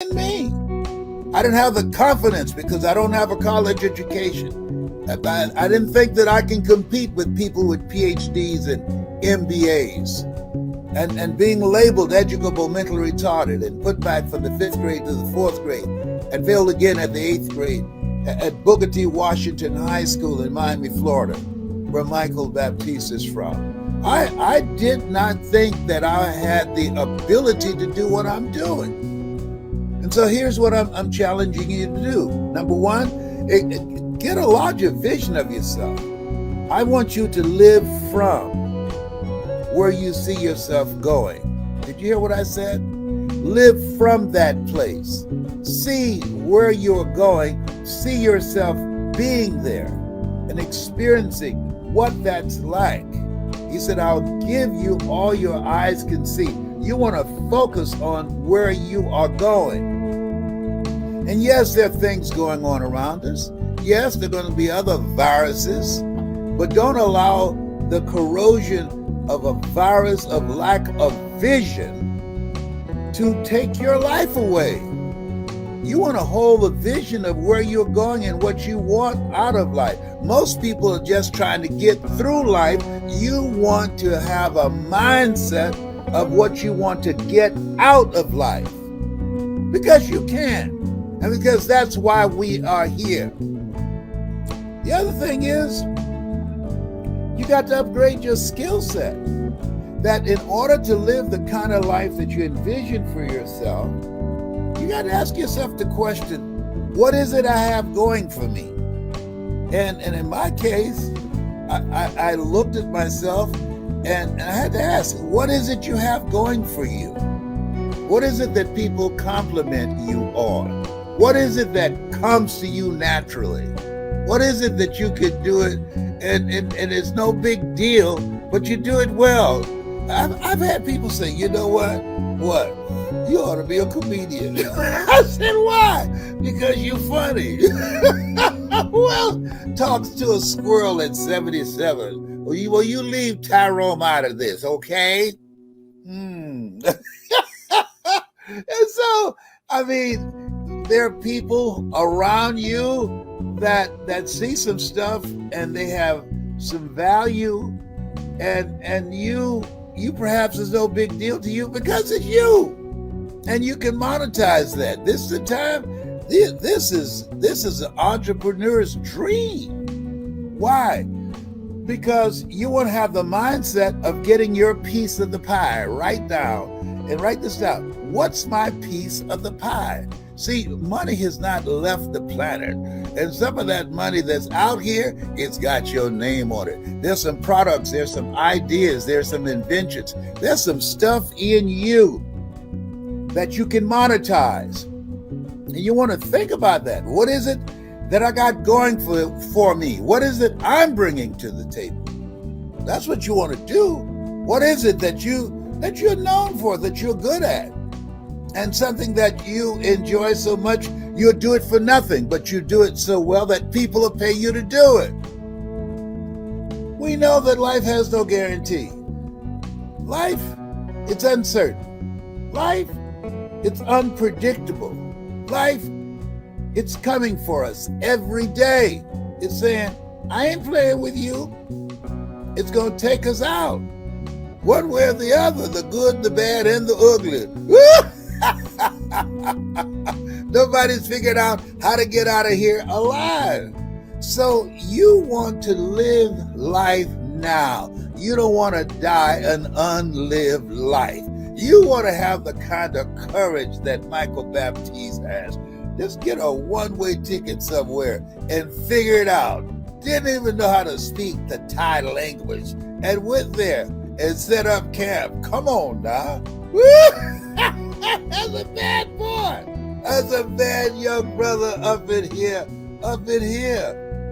in me. I didn't have the confidence because I don't have a college education. I didn't think that I can compete with people with PhDs and MBAs. And being labeled educable mentally retarded and put back from the 5th grade to the 4th grade and failed again at the 8th grade at Booker T. Washington High School in Miami, Florida, where Michael Baptiste is from. I did not think that I had the ability to do what I'm doing. And so here's what I'm challenging you to do. Number one, get a larger vision of yourself. I want you to live from where you see yourself going. Did you hear what I said? Live from that place. See where you're going. See yourself being there and experiencing what that's like. He said, I'll give you all your eyes can see. You want to focus on where you are going. And yes, there are things going on around us. Yes, there are going to be other viruses, but don't allow the corrosion of a virus of lack of vision to take your life away. You want to hold a vision of where you're going and what you want out of life. Most people are just trying to get through life. You want to have a mindset of what you want to get out of life. Because you can. And because that's why we are here. The other thing is, you got to upgrade your skill set. That in order to live the kind of life that you envision for yourself, you got to ask yourself the question, what is it I have going for me? And in my case, I looked at myself and I had to ask, what is it you have going for you? What is it that people compliment you on? What is it that comes to you naturally? What is it that you could do it and it's no big deal, but you do it well? I've had people say, you know what? What? You ought to be a comedian. I said, why? Because you're funny. Who else talks to a squirrel at 77? Well, you leave Tyrone out of this, okay? And so, I mean, there are people around you that see some stuff and they have some value, and you perhaps is no big deal to you because it's you, and you can monetize that. This is the time. This is an entrepreneur's dream. Why? Because you want to have the mindset of getting your piece of the pie. Write this down. What's my piece of the pie? See, money has not left the planet. And some of that money that's out here, it's got your name on it. There's some products, there's some ideas, there's some inventions. There's some stuff in you that you can monetize. And you want to think about that. What is it that I got going for me? What is it I'm bringing to the table? That's what you want to do. What is it that you're known for, that you're good at? And something that you enjoy so much, you'll do it for nothing, but you do it so well that people will pay you to do it. We know that life has no guarantee. Life, it's uncertain. Life, it's unpredictable. Life, it's coming for us every day. It's saying, I ain't playing with you. It's going to take us out. One way or the other, the good, the bad, and the ugly. Nobody's figured out how to get out of here alive. So you want to live life now. You don't want to die an unlived life. You want to have the kind of courage that Michael Baptiste has. Just get a one-way ticket somewhere and figure it out. Didn't even know how to speak the Thai language and went there and set up camp. Come on now. That's a bad boy. That's a bad young brother up in here.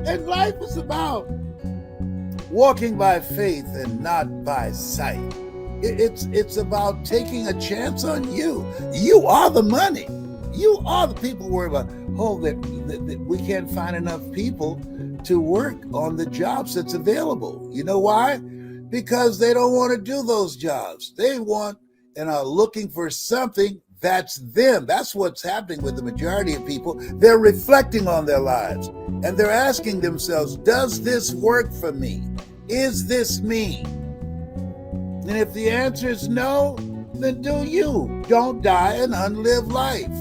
And life is about walking by faith and not by sight. It's about taking a chance on you. You are the money. You are the people worry about, that we can't find enough people to work on the jobs that's available. You know why? Because they don't want to do those jobs. They want and are looking for something That's them. That's what's happening with the majority of people. They're reflecting on their lives and they're asking themselves, does this work for me? Is this me? And if the answer is no, then do you. Don't die an unlived life.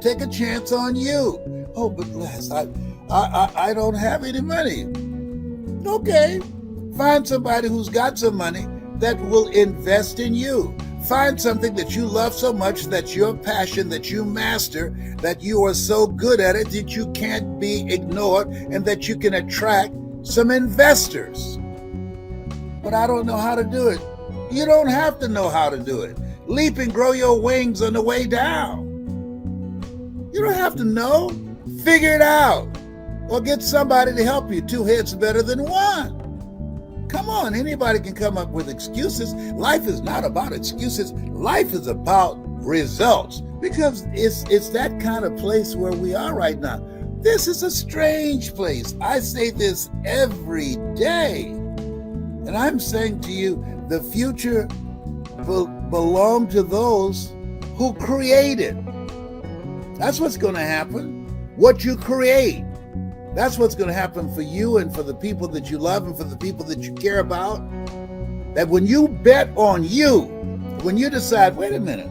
Take a chance on you. Oh, but Les, I don't have any money. Okay. Find somebody who's got some money that will invest in you. Find something that you love so much, that's your passion, that you master, that you are so good at it that you can't be ignored, and that you can attract some investors. But I don't know how to do it. You don't have to know how to do it. Leap and grow your wings on the way down. You don't have to know. Figure it out. Or get somebody to help you. Two heads are better than one. Come on, anybody can come up with excuses. Life is not about excuses. Life is about results. Because it's that kind of place where we are right now. This is a strange place. I say this every day. And I'm saying to you, the future will belong to those who create it. That's what's going to happen. What you create. That's what's going to happen for you and for the people that you love and for the people that you care about. That when you bet on you, when you decide, wait a minute,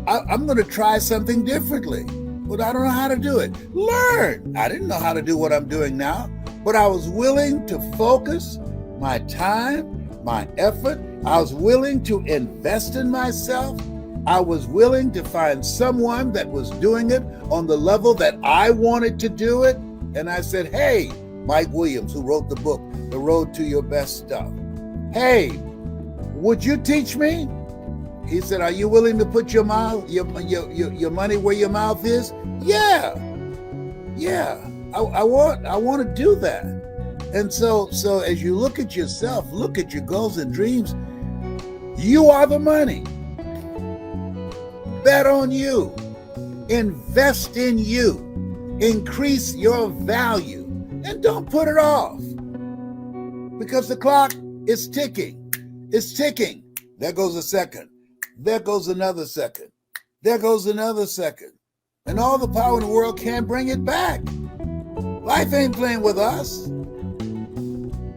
I'm going to try something differently, but I don't know how to do it. Learn. I didn't know how to do what I'm doing now, but I was willing to focus my time, my effort. I was willing to invest in myself. I was willing to find someone that was doing it on the level that I wanted to do it. And I said, hey, Mike Williams, who wrote the book, The Road to Your Best Stuff. Hey, would you teach me? He said, are you willing to put your money where your mouth is? Yeah. I want to do that. And so as you look at yourself, look at your goals and dreams, you are the money. Bet on you. Invest in you. Increase your value. And don't put it off. Because the clock is ticking. It's ticking. There goes a second. There goes another second. There goes another second. And all the power in the world can't bring it back. Life ain't playing with us.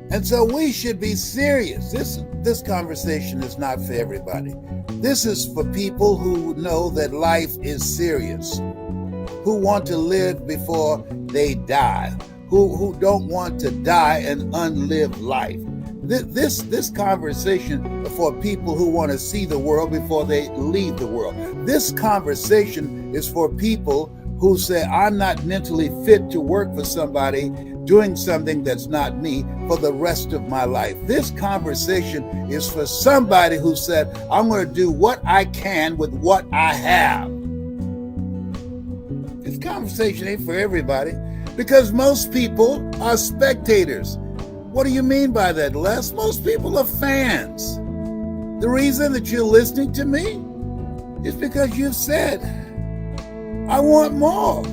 And so we should be serious. This conversation is not for everybody. This is for people who know that life is serious, who want to live before they die, who don't want to die an unlived life. This conversation is for people who want to see the world before they leave the world. This conversation is for people who say, I'm not mentally fit to work for somebody doing something that's not me for the rest of my life. This conversation is for somebody who said, I'm going to do what I can with what I have. This conversation ain't for everybody because most people are spectators. What do you mean by that, Les? Most people are fans. The reason that you're listening to me is because you've said, I want more.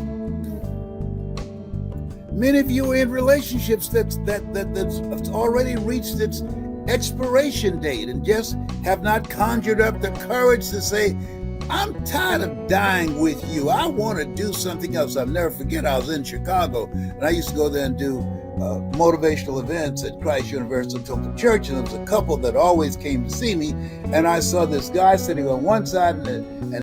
Many of you are in relationships that's already reached its expiration date and just have not conjured up the courage to say, I'm tired of dying with you. I want to do something else. I'll never forget, I was in Chicago and I used to go there and do motivational events at Christ Universal Church, and there was a couple that always came to see me, and I saw this guy sitting on one side and